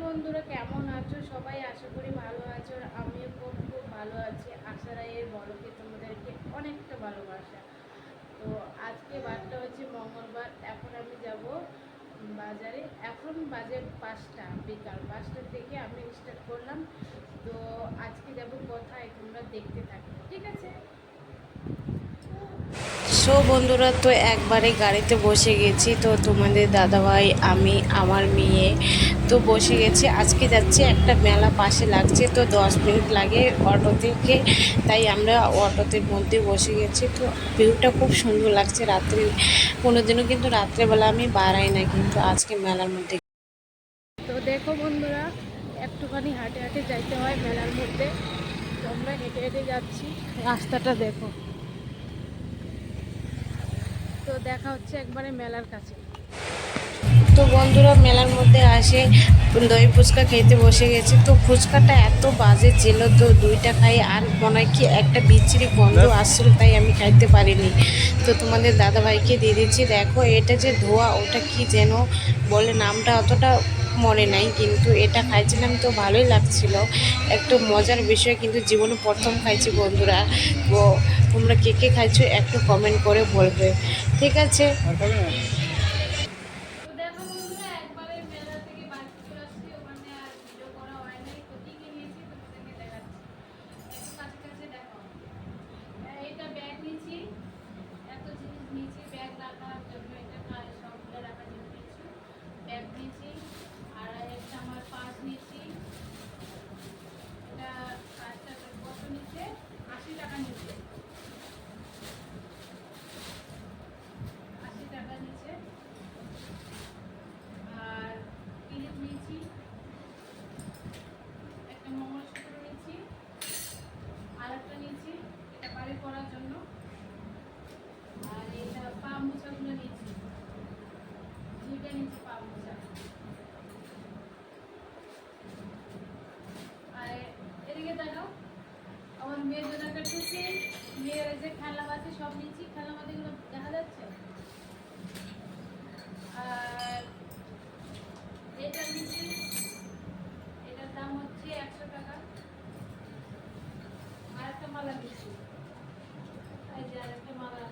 বন্ধুরা, কেমন আছো সবাই? আশা করি ভালো আছো। আর আমিও খুব খুব ভালো আছি। আশা রায়ের বড়কে তোমাদেরকে অনেকটা ভালোবাসা। তো আজকে বারটা হচ্ছে মঙ্গলবার। এখন আমি যাব বাজারে। এখন বাজে 5টা, বিকাল 5টা থেকে আমি স্টার্ট করলাম। তো আজকে যাব কোথায়, তোমরা দেখতে থাকো, ঠিক আছে? সো বন্ধুরা, তো একবারে গাড়িতে বসে গেছি। তো তোমাদের দাদাভাই, আমি, আমার মেয়ে তো বসে গেছি। আজকে যাচ্ছি একটা মেলা, পাশে লাগছে, তো 10 মিনিট লাগে অটো থেকে। তাই আমরা অটোতে মধ্যে বসে গেছি। তো ভিউটা খুব সুন্দর লাগছে রাত্রে। কোনোদিনও কিন্তু রাত্রেবেলা আমি বাড়াই না, কিন্তু আজকে মেলার মধ্যে। তো দেখো বন্ধুরা, একটুখানি হাঁটে হাঁটে যাইতে হয় মেলার মধ্যে। তো আমরা হেঁটে হেঁটে যাচ্ছি, রাস্তাটা দেখো। তো দেখা হচ্ছে একবারে মেলার কাছে। তো বন্ধুরা, মেলার মধ্যে আসে দই ফুচকা খেতে বসে গেছে। তো ফুচকাটা এত বাজে ছিল, তো 2টা খাই আর মনে হয় কি একটা বিচ্ছিরি গন্ধ আসছিল, তাই আমি খাইতে পারিনি। তো তোমাদের দাদাভাইকে দিয়ে দিচ্ছি। দেখো, এটা যে ধোয়া, ওটা কি যেন বলে, নামটা অতটা মনে নাই, কিন্তু এটা খাইছিলাম তো ভালোই লাগছিল। একটু মজার বিষয়, কিন্তু জীবনে প্রথম খাইছি বন্ধুরা। তো তোমরা কে কে খাইছো একটু কমেন্ট করে বলবে, ঠিক আছে? তো দেখো বন্ধুরা, একবারে মেলা থেকে বাড়ি চলে আসছি। ওখানে আর ভিডিও করা হয় নাই। তো কি কি নিয়েছি তোমাদেরকে দেখাচ্ছি, একটু কাছে কাছে দেখো। এটা ব্যাগ নিয়েছি, এত জিনিস নিয়েছি ব্যাগ রাখার জন্য। এটা সবগুলো রাখার জন্য নিয়েছি। ব্যাগ নিয়েছি, আর একটা আমার পার্স নিয়েছি। এটা পার্সটা কত নিচ্ছে? 80 টাকা নিচ্ছে। 80 টাকা নিচ্ছে। আর ক্লিপ নিয়েছি, একটা মঙ্গলসূত্র নিয়েছি, আর একটা নিয়েছি এটা বাড়ি করার জন্য। আর এটা পা মোছাগুলো নিয়েছি, 2টা নিয়েছি পা মোছা। আর এদিকে দেখাও, আমার মেয়ের জন্য একটা টুপি, মেয়ের যে খেলনাবাতি সব নিয়েছি। খেলনাবাতিগুলো দেখা যাচ্ছে। আর এটা নিয়েছি, এটার দাম হচ্ছে 100 টাকা। আর একটা মালা নিয়েছি, এই যে আর একটা মালা।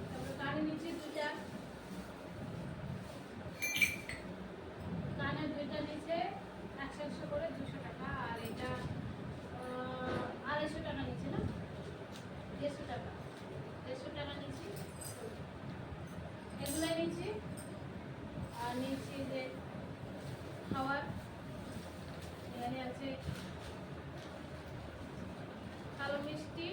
তারপরে কানে নিয়েছি 2টা, কানে 2টা নিচে 100 করে 200 টাকা। আর এটা 250 টাকা নিচে, না 150 টাকা, 150 টাকা নিচ্ছি। এগুলাই নিচ্ছি। আর নিচ্ছি যে খাবার, এখানে আছে কালো মিষ্টি,